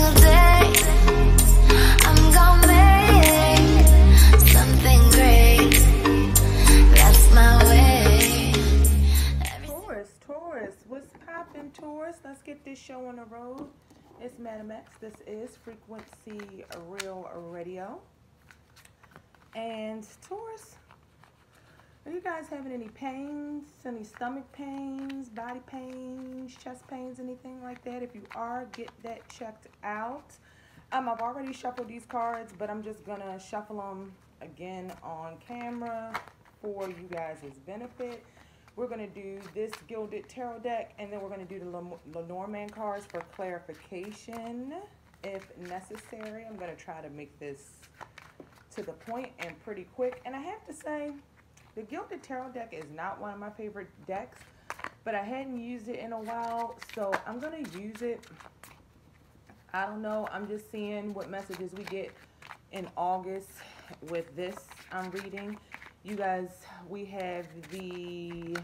single day. I'm gonna make something great. That's my way. Taurus, what's poppin', Taurus? Let's get this show on the road. It's Madam X. This is Frequency Real Radio. And Taurus, are you guys having any pains, any stomach pains, body pains, chest pains, anything like that? If you are, get that checked out. I've already shuffled these cards, but I'm just going to shuffle them again on camera for you guys' benefit. We're going to do this Gilded Tarot deck, and then we're going to do the Lenormand cards for clarification if necessary. I'm going to try to make this to the point and pretty quick. And I have to say, the Gilded Tarot deck is not one of my favorite decks, but I hadn't used it in a while, so I'm going to use it. I don't know. I'm just seeing what messages we get in August with this I'm reading. You guys, we have the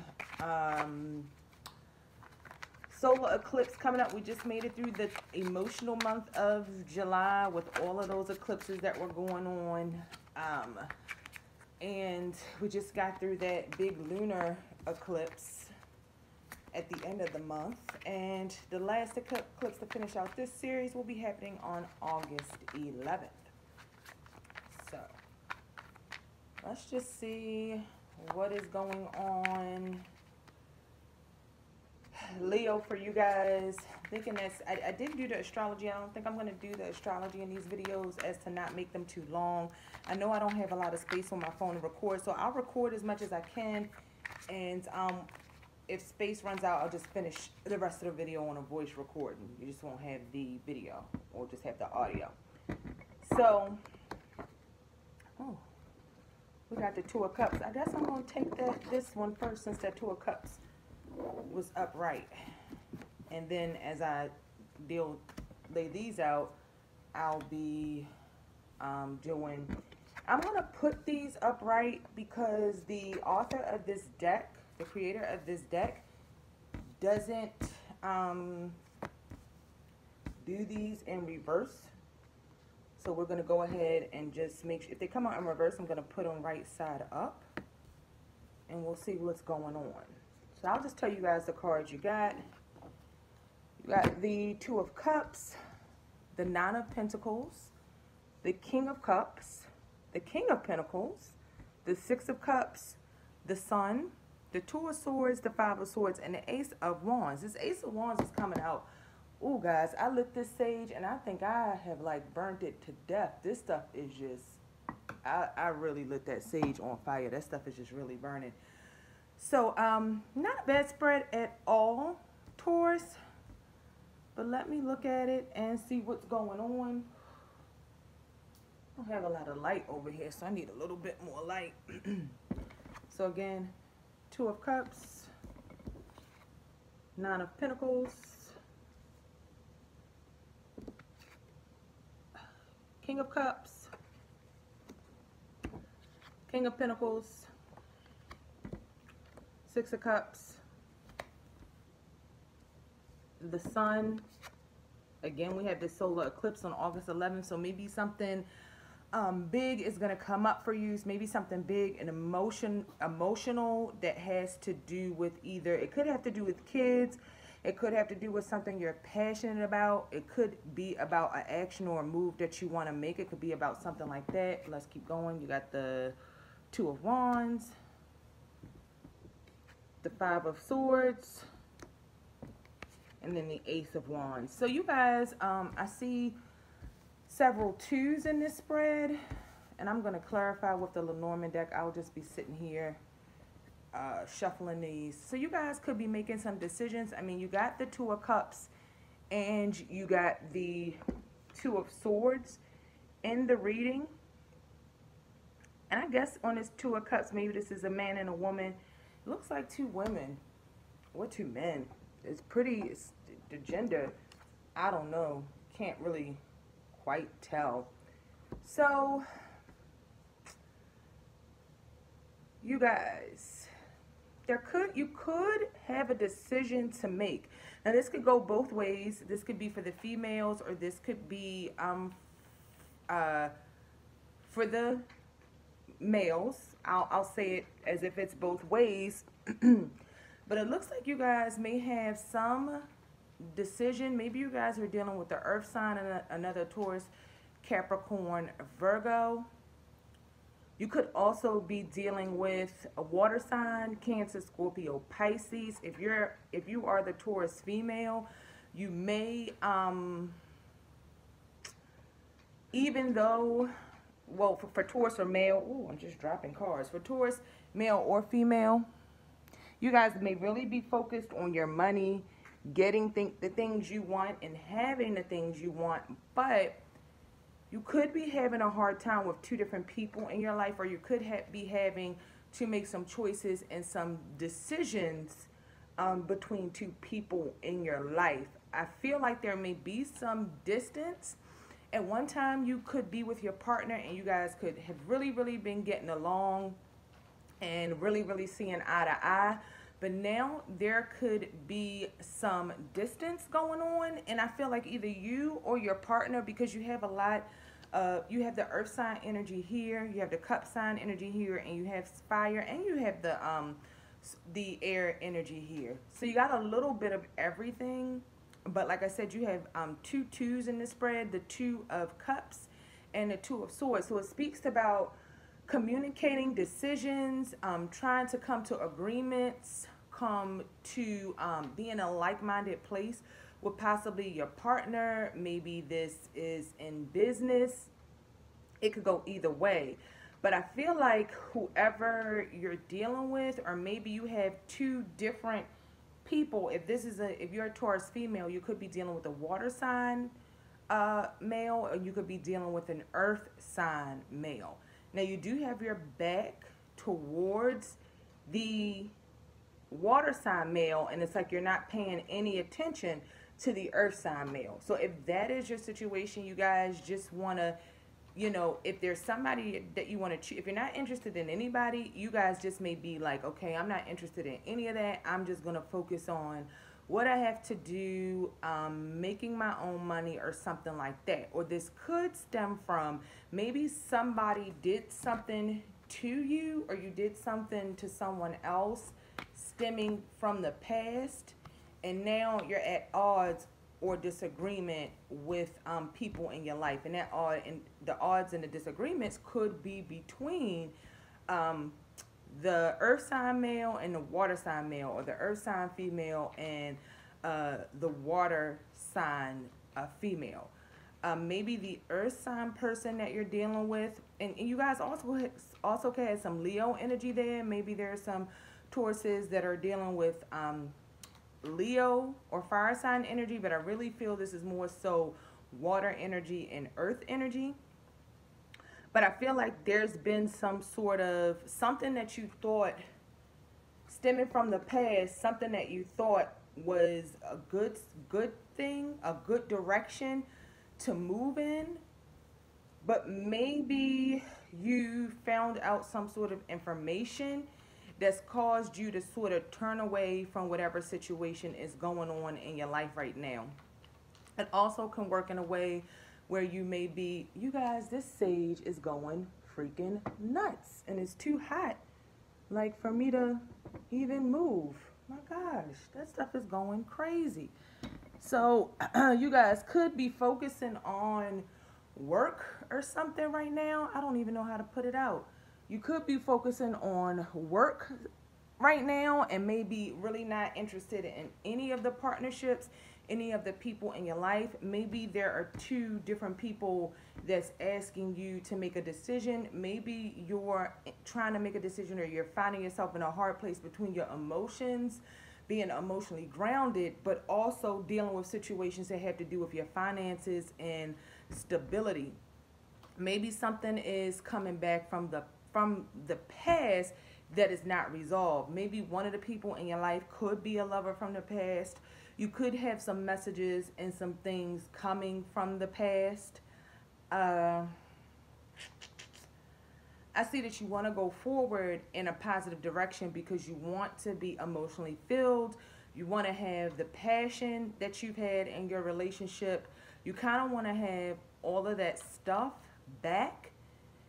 solar eclipse coming up. We just made it through the emotional month of July with all of those eclipses that were going on. And we just got through that big lunar eclipse at the end of the month. And the last eclipse to finish out this series will be happening on August 11th. So let's just see what is going on. Leo, for you guys, thinking that's, I did do the astrology. I don't think I'm going to do the astrology in these videos as to not make them too long. I know I don't have a lot of space on my phone to record, so I'll record as much as I can. And if space runs out, I'll just finish the rest of the video on a voice recording. You just won't have the video, or just have the audio. So, oh, we got the Two of Cups. I guess I'm going to take this one first, since that Two of Cups was upright. And then as I lay these out, I'll be I'm going to put these upright because the author of this deck, the creator of this deck, doesn't do these in reverse. So we're going to go ahead and just make sure, if they come out in reverse, I'm going to put them right side up, and we'll see what's going on. So I'll just tell you guys the cards you got. You got the Two of Cups, the Nine of Pentacles, the King of Cups, the King of Pentacles, the Six of Cups, the Sun, the Two of Swords, the Five of Swords, and the Ace of Wands. This Ace of Wands is coming out. Ooh, guys, I lit this sage, and I think I have, like, burnt it to death. This stuff is just, I really lit that sage on fire. That stuff is just really burning. So, not a bad spread at all, Taurus. But let me look at it and see what's going on. I don't have a lot of light over here, so I need a little bit more light. So again, Two of Cups, Nine of Pentacles, King of Cups, King of Pentacles, Six of Cups, the Sun. Again, we have this solar eclipse on August 11th, so maybe something big is going to come up for you. Maybe something big and emotional that has to do with either, it could have to do with kids, it could have to do with something you're passionate about, it could be about an action or a move that you want to make, it could be about something like that. Let's keep going. You got the Two of Wands, the Five of Swords, and then the Ace of Wands. So you guys, I see several twos in this spread, and I'm going to clarify with the Lenormand deck. I'll just be sitting here shuffling these. So you guys could be making some decisions. I mean, you got the Two of Cups and you got the Two of Swords in the reading. And I guess on this Two of Cups, maybe this is a man and a woman. It looks like two women or two men. It's the gender, I don't know. Can't really quite tell. So, you guys, you could have a decision to make. Now this could go both ways. This could be for the females, or this could be uh, for the males. I'll say it as if it's both ways. But it looks like you guys may have some decision. Maybe you guys are dealing with the earth sign and another Taurus, Capricorn, Virgo. You could also be dealing with a water sign, Cancer, Scorpio, Pisces. If you are the Taurus female, you may even though, well, for Taurus or male, ooh, I'm just dropping cards. For Taurus, male or female, you guys may really be focused on your money, getting the things you want and having the things you want, but you could be having a hard time with two different people in your life, or you could be having to make some choices and some decisions between two people in your life. I feel like there may be some distance. At one time, you could be with your partner and you guys could have really, really been getting along and really, really seeing eye to eye. But now there could be some distance going on. And I feel like either you or your partner, because you have a lot, you have the earth sign energy here, you have the cup sign energy here, and you have fire, and you have the air energy here. So you got a little bit of everything. But like I said, you have two twos in the spread, the Two of Cups and the Two of Swords. So it speaks about communicating decisions, trying to come to agreements, come to be in a like-minded place with possibly your partner. Maybe this is in business. It could go either way. But I feel like whoever you're dealing with, or maybe you have two different people. If you're a Taurus female, you could be dealing with a water sign male, or you could be dealing with an earth sign male. Now you do have your back towards the water sign male, and it's like you're not paying any attention to the earth sign male. So if that is your situation, you guys just want to, if there's somebody that you want to choose, if you're not interested in anybody, you guys just may be like, okay, I'm not interested in any of that. I'm just going to focus on what I have to do, making my own money or something like that. Or this could stem from maybe somebody did something to you, or you did something to someone else stemming from the past, and now you're at odds or disagreement with people in your life. And the odds and the disagreements could be between the earth sign male and the water sign male, or the earth sign female and the water sign female. Maybe the earth sign person that you're dealing with, and you guys also can have some Leo energy there. Maybe there's some Tauruses that are dealing with Leo or fire sign energy, but I really feel this is more so water energy and earth energy. But I feel like there's been some sort of something that you thought stemming from the past, something that you thought was a good thing, a good direction to move in, but maybe you found out some sort of information that's caused you to sort of turn away from whatever situation is going on in your life right now. It also can work in a way where you may be, you guys, this sage is going freaking nuts, and it's too hot like for me to even move. My gosh, that stuff is going crazy. So you guys could be focusing on work or something right now. I don't even know how to put it out. You could be focusing on work right now and maybe really not interested in any of the partnerships, any of the people in your life. Maybe there are two different people that's asking you to make a decision. Maybe you're trying to make a decision, or you're finding yourself in a hard place between your emotions, being emotionally grounded, but also dealing with situations that have to do with your finances and stability. Maybe something is coming back from the past that is not resolved. Maybe one of the people in your life could be a lover from the past. You could have some messages and some things coming from the past. I see that you want to go forward in a positive direction because you want to be emotionally filled. You want to have the passion that you've had in your relationship. You kind of want to have all of that stuff back.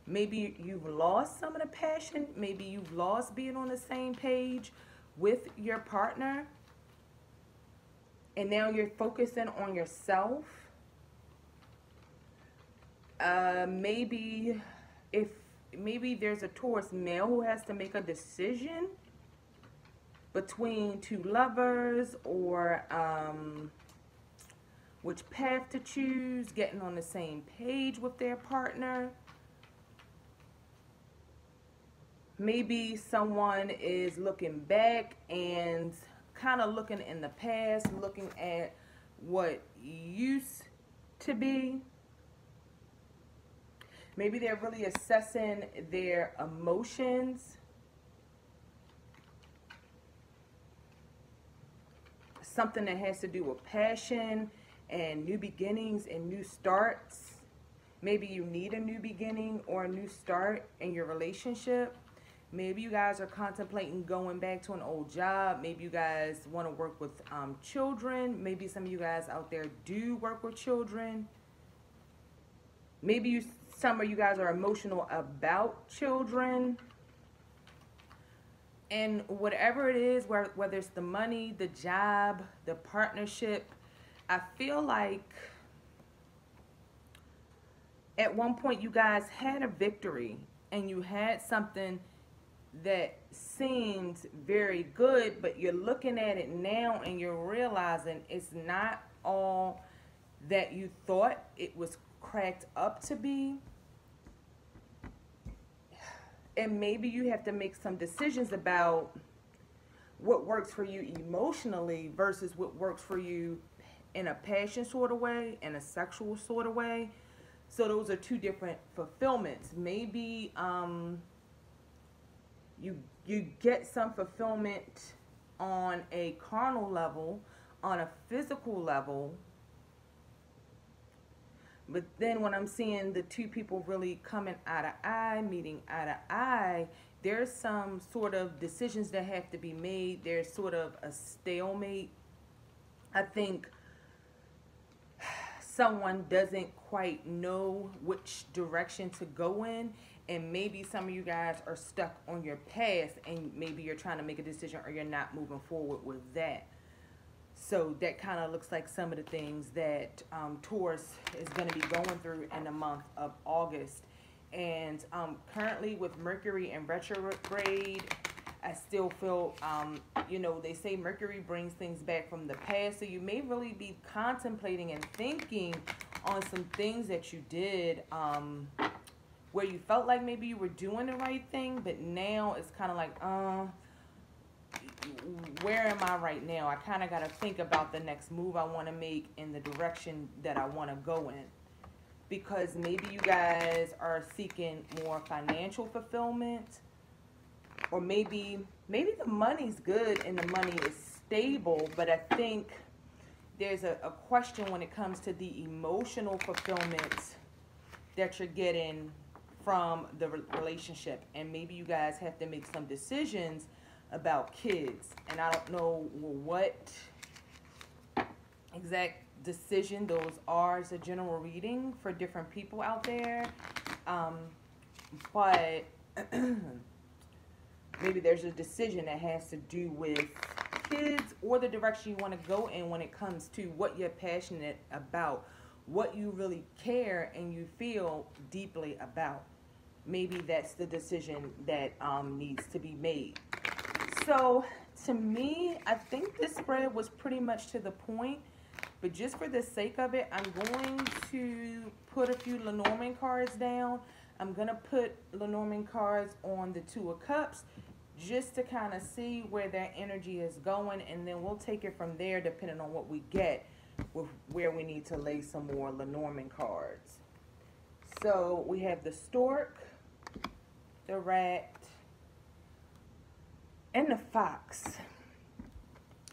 Maybe you've lost some of the passion. Maybe you've lost being on the same page with your partner. And now you're focusing on yourself. Maybe there's a Taurus male who has to make a decision between two lovers, or which path to choose, getting on the same page with their partner. Maybe someone is looking back and kind of looking in the past, looking at what used to be. Maybe they're really assessing their emotions. Something that has to do with passion and new beginnings and new starts. Maybe you need a new beginning or a new start in your relationship. Maybe you guys are contemplating going back to an old job. Maybe you guys want to work with children. Maybe some of you guys out there do work with children. Maybe some of you guys are emotional about children. And whatever it is, whether it's the money, the job, the partnership, I feel like at one point you guys had a victory and you had something that seemed very good, but you're looking at it now and you're realizing it's not all that you thought it was cracked up to be. And maybe you have to make some decisions about what works for you emotionally versus what works for you in a passion sort of way, in a sexual sort of way. So those are two different fulfillments. Maybe you get some fulfillment on a carnal level, on a physical level. But then when I'm seeing the two people really coming eye to eye, meeting eye to eye, there's some sort of decisions that have to be made. There's sort of a stalemate. I think someone doesn't quite know which direction to go in. And maybe some of you guys are stuck on your past and maybe you're trying to make a decision or you're not moving forward with that. So that kind of looks like some of the things that Taurus is going to be going through in the month of August. And currently with Mercury in retrograde, I still feel, you know, they say Mercury brings things back from the past. So you may really be contemplating and thinking on some things that you did where you felt like maybe you were doing the right thing, but now it's kind of like, where am I right now? I kind of got to think about the next move I want to make in the direction that I want to go in. Because maybe you guys are seeking more financial fulfillment, or maybe the money's good and the money is stable, but I think there's a question when it comes to the emotional fulfillment that you're getting from the relationship. And maybe you guys have to make some decisions about kids. And I don't know what exact decision those are. It's a general reading for different people out there. But maybe there's a decision that has to do with kids or the direction you want to go in when it comes to what you're passionate about, what you really care and you feel deeply about. Maybe that's the decision that needs to be made. So to me, I think this spread was pretty much to the point, but just for the sake of it, I'm going to put a few Lenormand cards down. I'm going to put Lenormand cards on the Two of Cups just to kind of see where that energy is going, and then we'll take it from there depending on what we get with where we need to lay some more Lenormand cards. So we have the Stork, the Rat, and the Fox.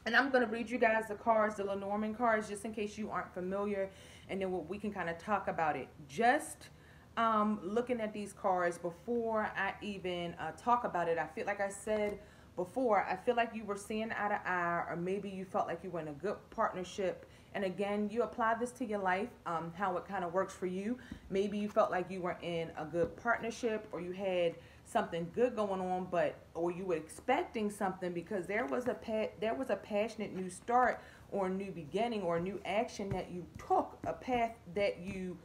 And I'm going to read you guys the cards, the Lenormand cards, just in case you aren't familiar, and then we can kind of talk about it. Just looking at these cards, before I even talk about it, I feel like I said before, I feel like you were seeing eye to eye, or maybe you felt like you were in a good partnership. And again, you apply this to your life, how it kind of works for you. Maybe you felt like you were in a good partnership, or you had something good going on, or you were expecting something, because there was a passionate new start, or a new beginning, or a new action that you took, a path that you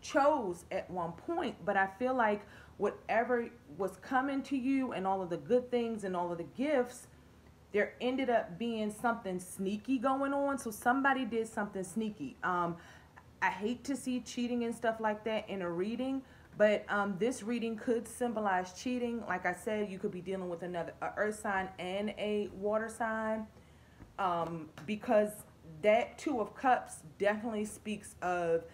chose at one point. But I feel like whatever was coming to you, and all of the good things and all of the gifts, there ended up being something sneaky going on. So somebody did something sneaky. I hate to see cheating and stuff like that in a reading, but this reading could symbolize cheating. Like I said, you could be dealing with a earth sign and a water sign, because that Two of Cups definitely speaks of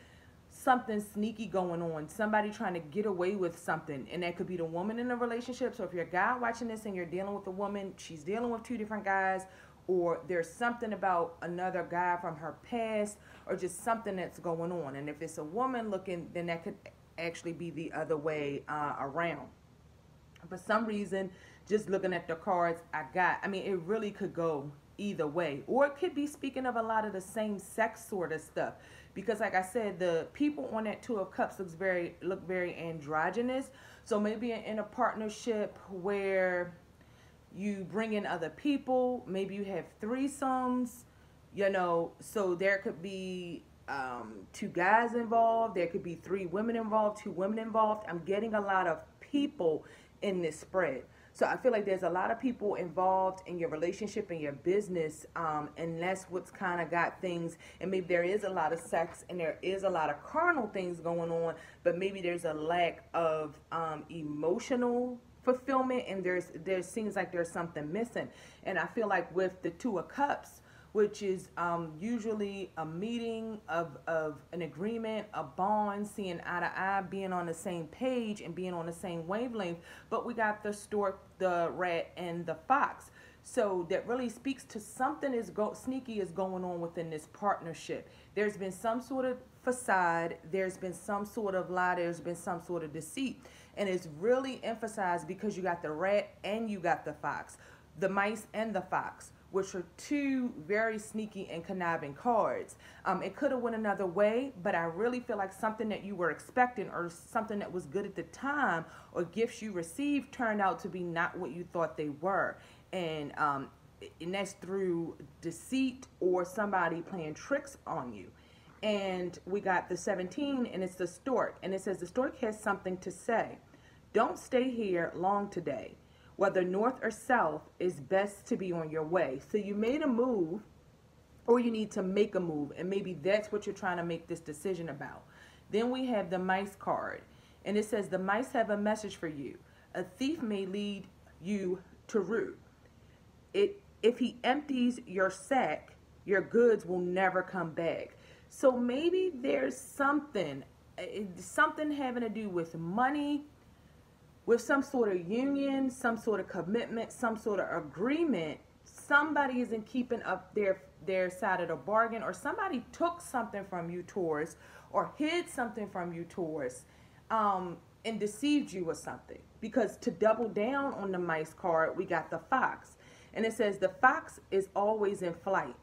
something sneaky going on, somebody trying to get away with something. And that could be the woman in the relationship. So if you're a guy watching this and you're dealing with a woman, she's dealing with two different guys, or there's something about another guy from her past, or just something that's going on. And if it's a woman looking, then that could actually be the other way around. For some reason, just looking at the cards I mean, it really could go either way. Or it could be speaking of a lot of the same sex sort of stuff. Because like I said, the people on that Two of Cups look very androgynous. So maybe in a partnership where you bring in other people, maybe you have threesomes, you know, so there could be two guys involved, there could be three women involved, two women involved. I'm getting a lot of people in this spread. So I feel like there's a lot of people involved in your relationship and your business, and that's what's kind of got things. And maybe there is a lot of sex and there is a lot of carnal things going on, but maybe there's a lack of emotional fulfillment, and there seems like there's something missing. And I feel like with the Two of Cups, which is usually a meeting of an agreement, a bond, seeing eye to eye, being on the same page and being on the same wavelength. But we got the stork, the rat, and the fox. So that really speaks to something sneaky is going on within this partnership. There's been some sort of facade, there's been some sort of lie, there's been some sort of deceit. And it's really emphasized because you got the rat and you got the fox, the mice and the fox, which are two very sneaky and conniving cards. It could have went another way, but I really feel like something that you were expecting, or something that was good at the time, or gifts you received, turned out to be not what you thought they were. And that's through deceit or somebody playing tricks on you. And we got the 17, and it's the stork. And it says the stork has something to say. Don't stay here long today. Whether north or south, is best to be on your way. So you made a move, or you need to make a move, and maybe that's what you're trying to make this decision about. Then we have the mice card, and it says the mice have a message for you. A thief may lead you to ruin. If he empties your sack, your goods will never come back. So maybe there's something having to do with money, with some sort of union, some sort of commitment, some sort of agreement. Somebody isn't keeping up their side of the bargain, or somebody took something from you, Taurus, or hid something from you, Taurus, and deceived you with something. Because to double down on the mice card, we got the fox. And it says the fox is always in flight.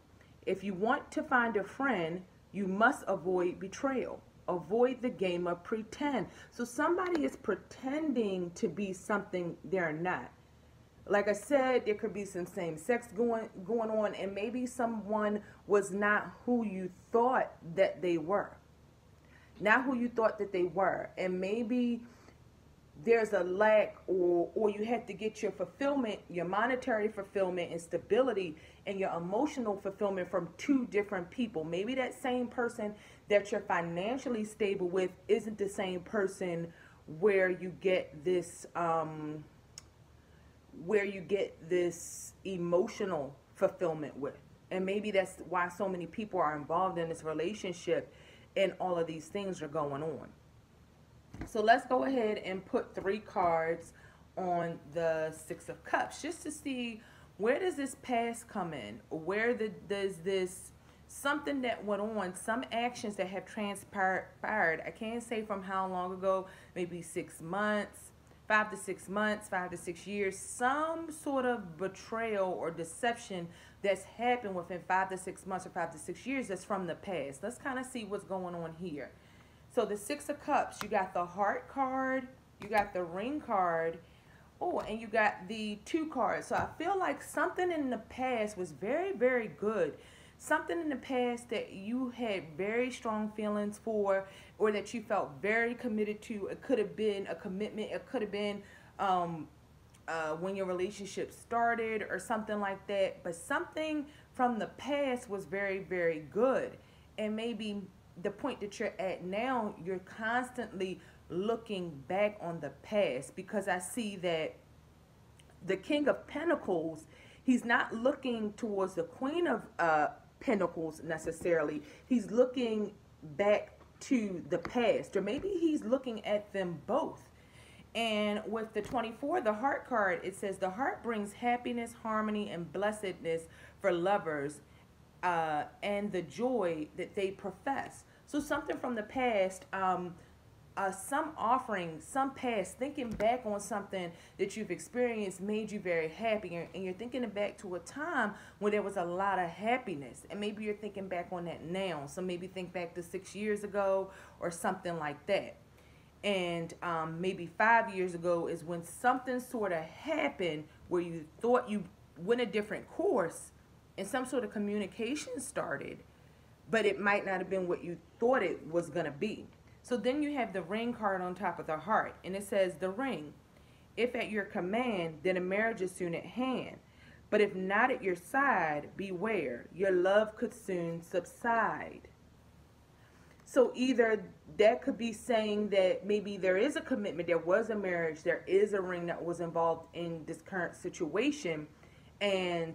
If you want to find a friend, you must avoid betrayal. Avoid the game of pretend. So somebody is pretending to be something they're not. Like I said, there could be some same sex going on, and maybe someone was not who you thought that they were. Not who you thought that they were. And maybe there's a lack, or you have to get your fulfillment, your monetary fulfillment and stability, and your emotional fulfillment from two different people. Maybe that same person that you're financially stable with isn't the same person where you get this emotional fulfillment with. And maybe that's why so many people are involved in this relationship, and all of these things are going on. So let's go ahead and put 3 cards on the 6 of Cups, just to see, where does this past come in? Where does this something that went on, some actions that have transpired. I can't say from how long ago, maybe 6 months, 5 to 6 months, 5 to 6 years, some sort of betrayal or deception that's happened within 5 to 6 months or 5 to 6 years that's from the past. Let's kind of see what's going on here. So the Six of Cups, you got the Heart card, you got the Ring card, oh, and you got the Two cards. So I feel like something in the past was very, very good. Something in the past that you had very strong feelings for, or that you felt very committed to. It could have been a commitment. It could have been when your relationship started or something like that. But something from the past was very, very good. And maybe the point that you're at now, you're constantly looking back on the past, because I see that the King of Pentacles, he's not looking towards the Queen of Pentacles necessarily. He's looking back to the past, or maybe he's looking at them both. And with the 24, the Heart card, it says the heart brings happiness, harmony, and blessedness for lovers, and the joy that they profess. So something from the past, some offering, some past, thinking back on something that you've experienced made you very happy, and you're thinking back to a time when there was a lot of happiness, and maybe you're thinking back on that now. So maybe think back to 6 years ago or something like that. And maybe 5 years ago is when something sort of happened where you thought you went a different course and some sort of communication started, but it might not have been what you thought it was going to be. So then you have the Ring card on top of the Heart, and it says the Ring. If at your command, then a marriage is soon at hand. But if not at your side, beware. Your love could soon subside. So either that could be saying that maybe there is a commitment, there was a marriage, there is a ring that was involved in this current situation, and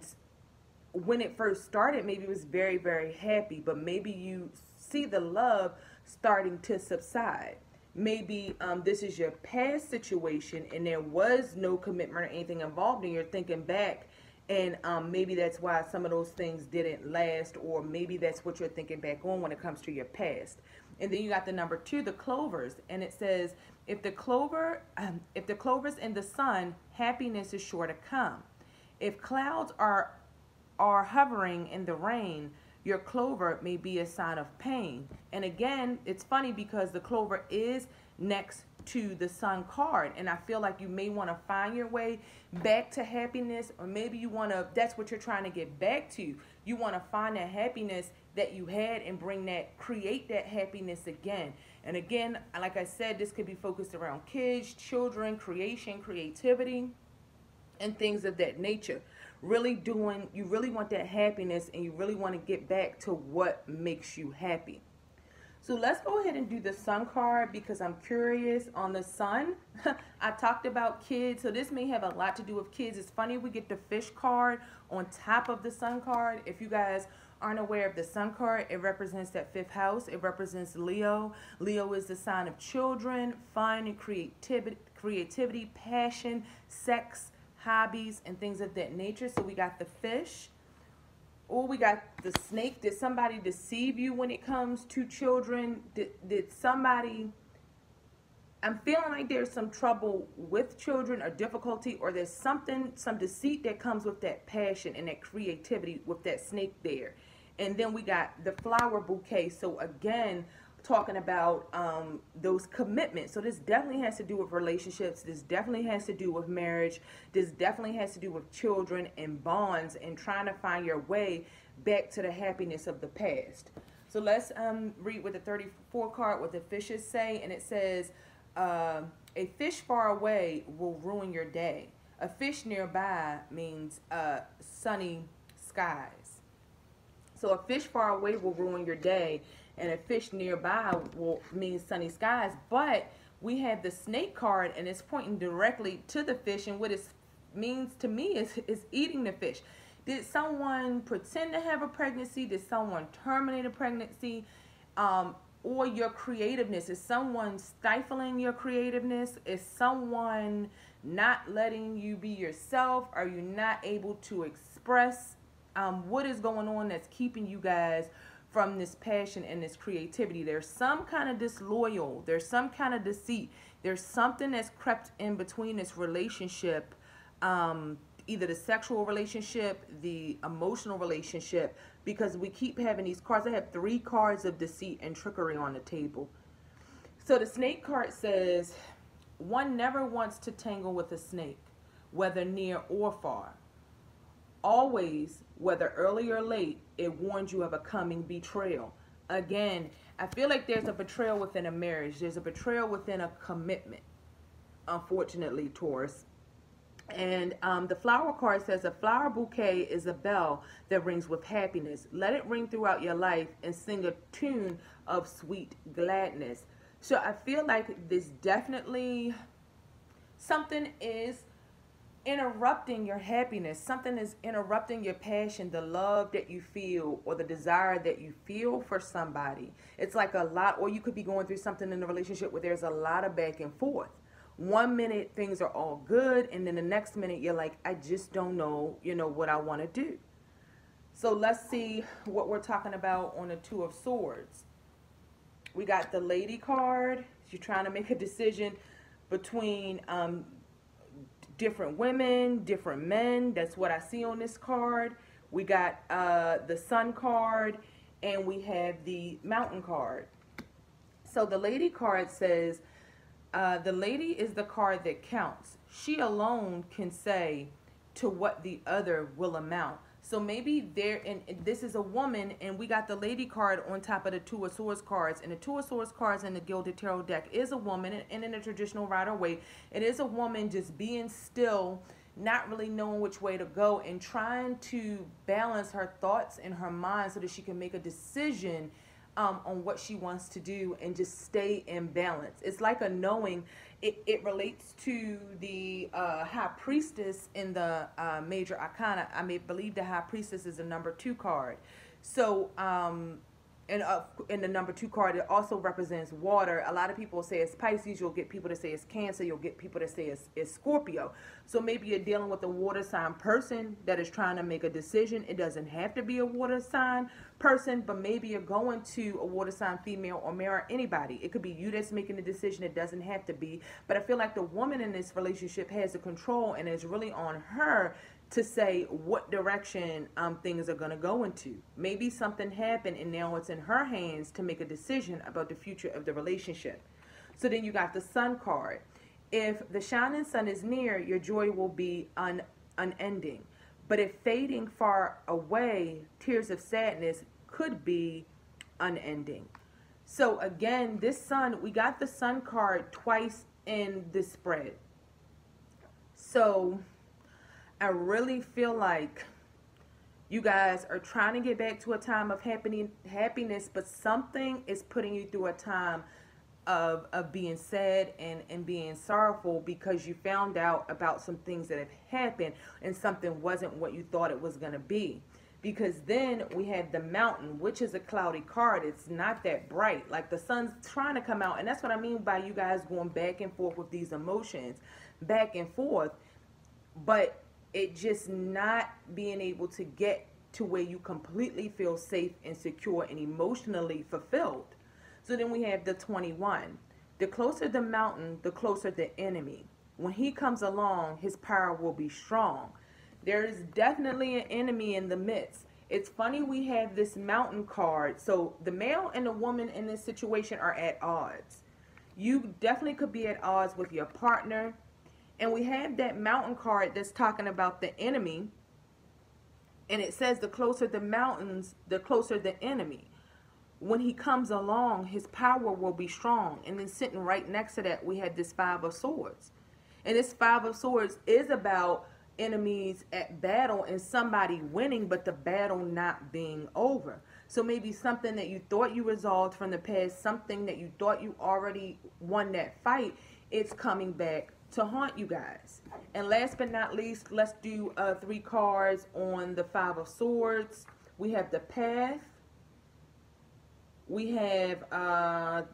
when it first started, maybe it was very, very happy, but maybe you see the love starting to subside. Maybe this is your past situation and there was no commitment or anything involved, and you're thinking back, and maybe that's why some of those things didn't last, or maybe that's what you're thinking back on when it comes to your past. And then you got the number 2, the Clovers, and it says if the clovers in the sun, happiness is sure to come. If clouds are hovering in the rain, your clover may be a sign of pain. And again, it's funny because the clover is next to the Sun card, and I feel like you may want to find your way back to happiness, or maybe you want to, that's what you're trying to get back to. You want to find that happiness that you had and create that happiness again. And again, like I said, this could be focused around kids, children, creation, creativity, and things of that nature. You really want that happiness, and you really want to get back to what makes you happy. So let's go ahead and do the Sun card, because I'm curious on the Sun. I talked about kids, so this may have a lot to do with kids. It's funny we get the Fish card on top of the Sun card. If you guys aren't aware of the Sun card, it represents that 5th house. It represents Leo. Leo is the sign of children, fun, and creativity, passion, sex, hobbies, and things of that nature. So we got the Fish. Oh, we got the Snake. Did somebody deceive you when it comes to children? Did somebody, I'm feeling like there's some trouble with children or difficulty, or there's some deceit that comes with that passion and that creativity with that snake there. And then we got the Flower bouquet. So again, talking about those commitments. So this definitely has to do with relationships. This definitely has to do with marriage. This definitely has to do with children and bonds, and trying to find your way back to the happiness of the past. So let's read with the 34 card what the fishes say. And it says, a fish far away will ruin your day. A fish nearby means sunny skies. So a fish far away will ruin your day, and a fish nearby will mean sunny skies. But we have the Snake card, and it's pointing directly to the fish, and what it means to me is eating the fish. Did someone pretend to have a pregnancy? Did someone terminate a pregnancy? Or your creativeness? Is someone stifling your creativeness? Is someone not letting you be yourself? Are you not able to express What is going on that's keeping you guys from this passion and this creativity? There's some kind of disloyal. There's some kind of deceit. There's something that's crept in between this relationship, either the sexual relationship, the emotional relationship, because we keep having these cards. I have 3 cards of deceit and trickery on the table. So the snake card says, one never wants to tangle with a snake, whether near or far. Always, whether early or late, it warns you of a coming betrayal. Again, I feel like there's a betrayal within a marriage. There's a betrayal within a commitment, unfortunately, Taurus. And the flower card says, a flower bouquet is a bell that rings with happiness. Let it ring throughout your life and sing a tune of sweet gladness. So I feel like this definitely, something is interrupting your happiness. Something is interrupting your passion, the love that you feel, or the desire that you feel for somebody. It's like a lot, or you could be going through something in a relationship where there's a lot of back and forth. One minute things are all good, and then the next minute you're like, I just don't know, what I want to do. So let's see what we're talking about on the 2 of Swords. We got the Lady card. You're trying to make a decision between different women, different men. That's what I see on this card. We got the Sun card, and we have the Mountain card. So the Lady card says, the lady is the card that counts. She alone can say to what the other will amount. So maybe this is a woman, and we got the Lady card on top of the 2 of Swords cards. And the 2 of Swords cards in the Gilded Tarot deck is a woman, and in a traditional Rider Waite, it is a woman just being still, not really knowing which way to go, and trying to balance her thoughts in her mind so that she can make a decision on what she wants to do and just stay in balance. It's like a knowing. It relates to the High Priestess in the Major Arcana. I believe the High Priestess is a number 2 card. So in the number 2 card, it also represents water. A lot of people say it's Pisces. You'll get people to say it's Cancer. You'll get people to say it's Scorpio. So maybe you're dealing with a water sign person that is trying to make a decision. It doesn't have to be a water sign person, but maybe you're going to a water sign female or male or anybody. It could be you that's making the decision. It doesn't have to be. But I feel like the woman in this relationship has the control, and it's really on her to say what direction things are going to go into. Maybe something happened, and now it's in her hands to make a decision about the future of the relationship. So then you got the Sun card. If the shining sun is near, your joy will be unending. But if fading far away, tears of sadness could be unending. So again, this Sun, we got the Sun card twice in this spread. So I really feel like you guys are trying to get back to a time of happiness, but something is putting you through a time of being sad and being sorrowful because you found out about some things that have happened and something wasn't what you thought it was going to be. Because then we have the Mountain, which is a cloudy card. It's not that bright. Like the sun's trying to come out. And that's what I mean by you guys going back and forth with these emotions. Back and forth. But it just not being able to get to where you completely feel safe and secure and emotionally fulfilled. So then we have the 21. The closer the mountain, the closer the enemy. When he comes along, his power will be strong. There is definitely an enemy in the midst. It's funny we have this Mountain card. So the male and the woman in this situation are at odds. You definitely could be at odds with your partner. And we have that Mountain card that's talking about the enemy. And it says the closer the mountains, the closer the enemy. When he comes along, his power will be strong. And then sitting right next to that, we had this 5 of Swords. And this 5 of Swords is about enemies at battle and somebody winning, but the battle not being over. So maybe something that you thought you resolved from the past, something that you thought you already won that fight, it's coming back to haunt you guys. And last but not least, let's do 3 cards on the 5 of Swords. We have the Path. We have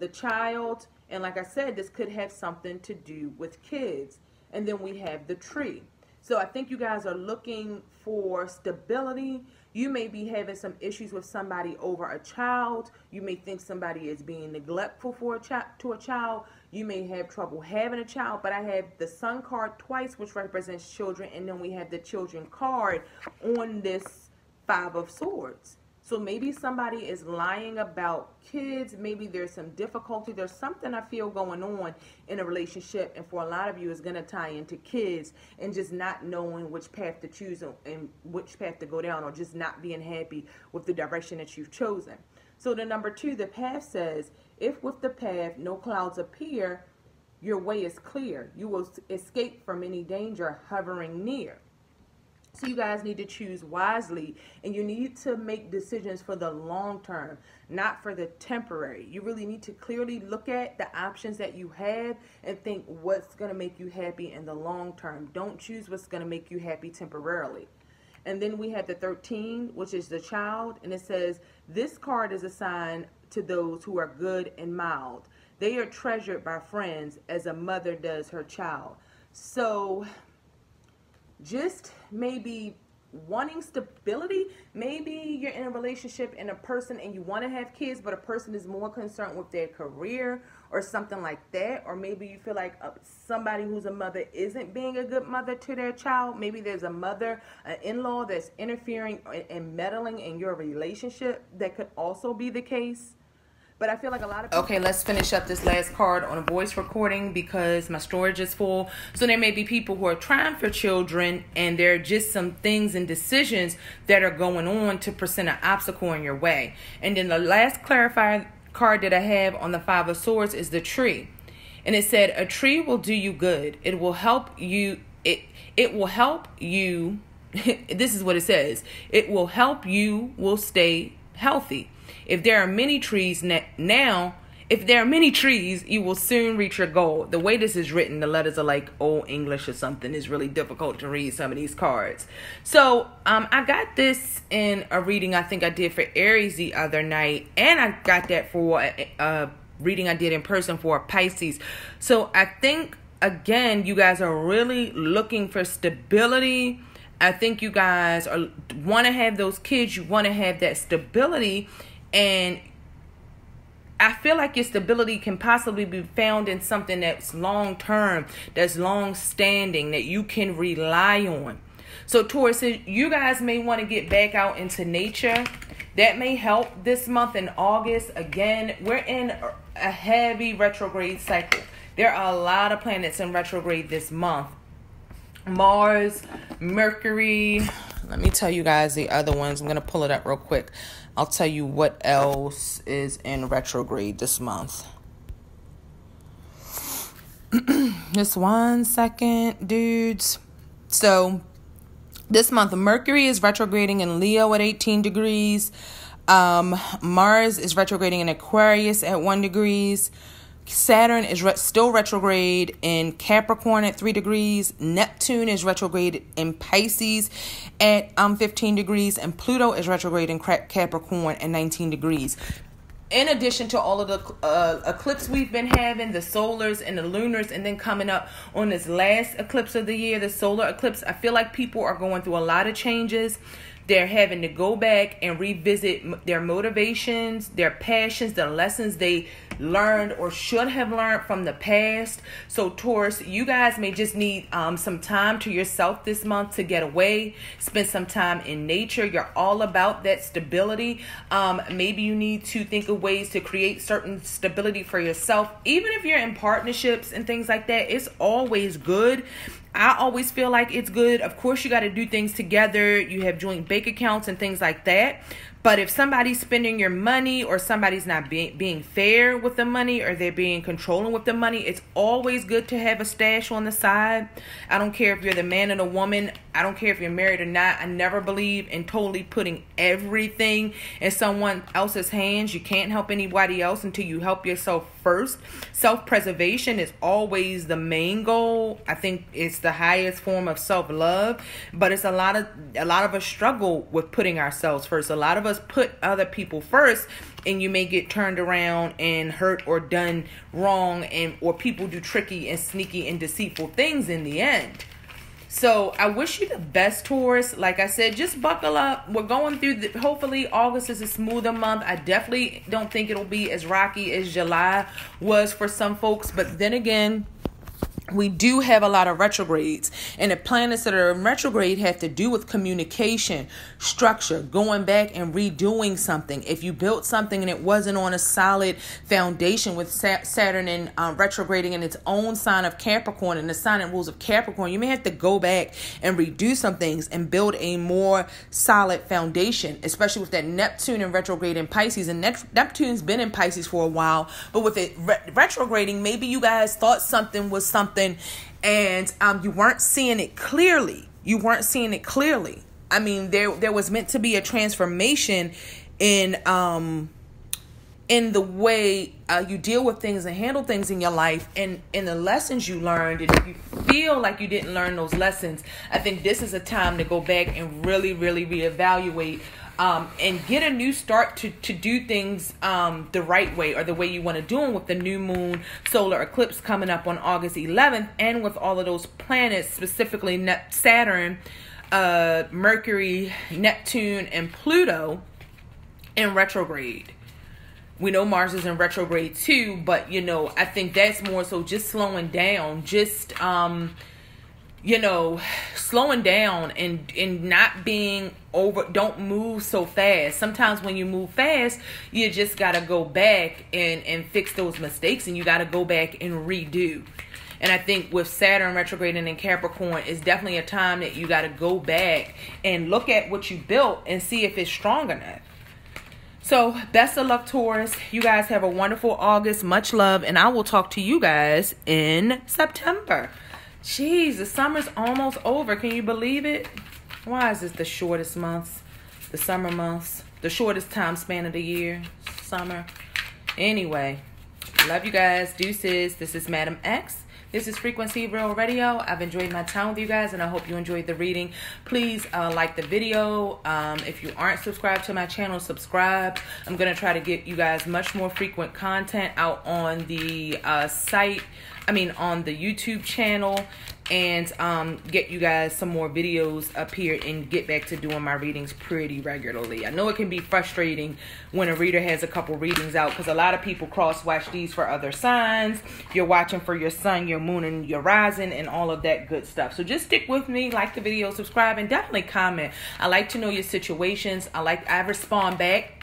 the Child. And like I said, this could have something to do with kids. And then we have the Tree. So I think you guys are looking for stability. You may be having some issues with somebody over a child. You may think somebody is being neglectful to a child. You may have trouble having a child, but I have the Sun card twice, which represents children, and then we have the Children card on this Five of Swords. So maybe somebody is lying about kids. Maybe there's some difficulty. There's something I feel going on in a relationship. And for a lot of you, it's going to tie into kids and just not knowing which path to choose and which path to go down, or just not being happy with the direction that you've chosen. So the number 2, the path says, if with the path no clouds appear, your way is clear. You will escape from any danger hovering near. So you guys need to choose wisely, and you need to make decisions for the long term, not for the temporary. You really need to clearly look at the options that you have and think what's going to make you happy in the long term. Don't choose what's going to make you happy temporarily. And then we have the 13, which is the Child, and it says, this card is assigned to those who are good and mild. They are treasured by friends as a mother does her child. So just maybe wanting stability. Maybe you're in a relationship and a person, and you want to have kids, but a person is more concerned with their career or something like that. Or maybe you feel like somebody who's a mother isn't being a good mother to their child. Maybe there's a mother, an in-law that's interfering and meddling in your relationship. That could also be the case. But I feel like a lot of people... Okay, let's finish up this last card on a voice recording because my storage is full. So there may be people who are trying for children, and there are just some things and decisions that are going on to present an obstacle in your way. And then the last clarifier card that I have on the Five of Swords is the Tree. And it said, a tree will do you good. It will help you. It will help you. This is what it says. It will help you will stay healthy. If there are many trees if there are many trees, you will soon reach your goal. The way this is written, the letters are like old English or something. It's really difficult to read some of these cards. So I got this in a reading I think I did for Aries the other night. And I got that for a reading I did in person for Pisces. So I think, again, you guys are really looking for stability. I think you guys want to have those kids. You want to have that stability. And I feel like your stability can possibly be found in something that's long-term, that's long-standing, that you can rely on. So Taurus, you guys may want to get back out into nature. That may help this month in August. Again, we're in a heavy retrograde cycle. There are a lot of planets in retrograde this month. Mars, Mercury. Let me tell you guys the other ones. I'm going to pull it up real quick. I'll tell you what else is in retrograde this month. Just 1 second, dudes. So this month, Mercury is retrograding in Leo at 18 degrees. Mars is retrograding in Aquarius at 1 degree. Saturn is still retrograde in Capricorn at 3 degrees. Neptune is retrograde in Pisces at 15 degrees. And Pluto is retrograde in Capricorn at 19 degrees. In addition to all of the eclipse we've been having, the solars and the lunars, and then coming up on this last eclipse of the year, the solar eclipse, I feel like people are going through a lot of changes. They're having to go back and revisit their motivations, their passions, the lessons they learned or should have learned from the past. So Taurus, you guys may just need some time to yourself this month to get away, spend some time in nature. You're all about that stability. Maybe you need to think of ways to create certain stability for yourself. Even if you're in partnerships and things like that, it's always good. I always feel like it's good. Of course, you got to do things together. You have joint bank accounts and things like that. But if somebody's spending your money, or somebody's not being fair with the money, or they're being controlling with the money, it's always good to have a stash on the side. I don't care if you're the man or the woman. I don't care if you're married or not. I never believe in totally putting everything in someone else's hands. You can't help anybody else until you help yourself first. Self-preservation is always the main goal. I think it's the highest form of self-love, but it's a lot of us struggle with putting ourselves first. A lot of us put other people first, and you may get turned around and hurt or done wrong, or people do tricky and sneaky and deceitful things in the end. So I wish you the best, Taurus. Like I said, just buckle up. We're going through hopefully August is a smoother month. I definitely don't think it'll be as rocky as July was for some folks. But then again, we do have a lot of retrogrades, and the planets that are in retrograde have to do with communication, structure, going back and redoing something. If you built something and it wasn't on a solid foundation, with Saturn and retrograding in its own sign of Capricorn and the sign and rules of Capricorn, you may have to go back and redo some things and build a more solid foundation, especially with that Neptune in retrograde in Pisces. And Neptune's been in Pisces for a while, but with it retrograding, maybe you guys thought something was something and you weren't seeing it clearly. I mean, there was meant to be a transformation in the way you deal with things and handle things in your life, and in the lessons you learned. And if you feel like you didn't learn those lessons, I think this is a time to go back and really reevaluate and get a new start to do things the right way, or the way you want to do them, with the new moon solar eclipse coming up on August 11th, and with all of those planets, specifically Saturn, Mercury, Neptune, and Pluto in retrograde. We know Mars is in retrograde too, but I think that's more so just slowing down, slowing down and not being over. Don't move so fast. Sometimes when you move fast, you just got to go back and fix those mistakes, and you got to go back and redo. And I think with Saturn retrograding in Capricorn, it's definitely a time that you got to go back and look at what you built and see if it's strong enough. So best of luck, Taurus. You guys have a wonderful August. Much love. And I will talk to you guys in September. Jeez, the summer's almost over. Can you believe it? Why is this the shortest months? The summer months. The shortest time span of the year. Summer. Anyway, love you guys. Deuces. This is Madam X. This is Frequency Real Radio. I've enjoyed my time with you guys, and I hope you enjoyed the reading. Please like the video. If you aren't subscribed to my channel, subscribe. I'm going to try to get you guys much more frequent content out on the on the YouTube channel, and get you guys some more videos up here, and get back to doing my readings pretty regularly. I know it can be frustrating when a reader has a couple readings out, because a lot of people cross-watch these for other signs. You're watching for your sun, your moon, and your rising, and all of that good stuff. So just stick with me, like the video, subscribe, and definitely comment. I like to know your situations. I respond back.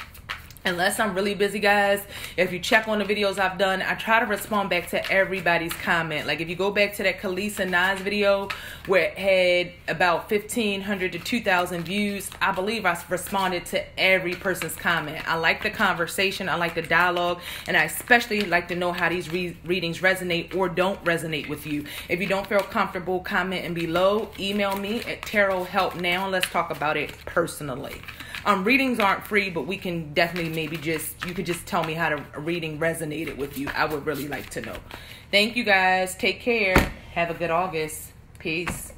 Unless I'm really busy, guys. If you check on the videos I've done, I try to respond back to everybody's comment. Like if you go back to that Khaleesa Nas video where it had about 1,500 to 2,000 views, I believe I responded to every person's comment. I like the conversation. I like the dialogue. And I especially like to know how these readings resonate or don't resonate with you. If you don't feel comfortable commenting below, email me at TAROTHELPNOW. Let's talk about it personally. Readings aren't free, but we can definitely you could just tell me how a reading resonated with you. I would really like to know. Thank you guys. Take care. Have a good August. Peace.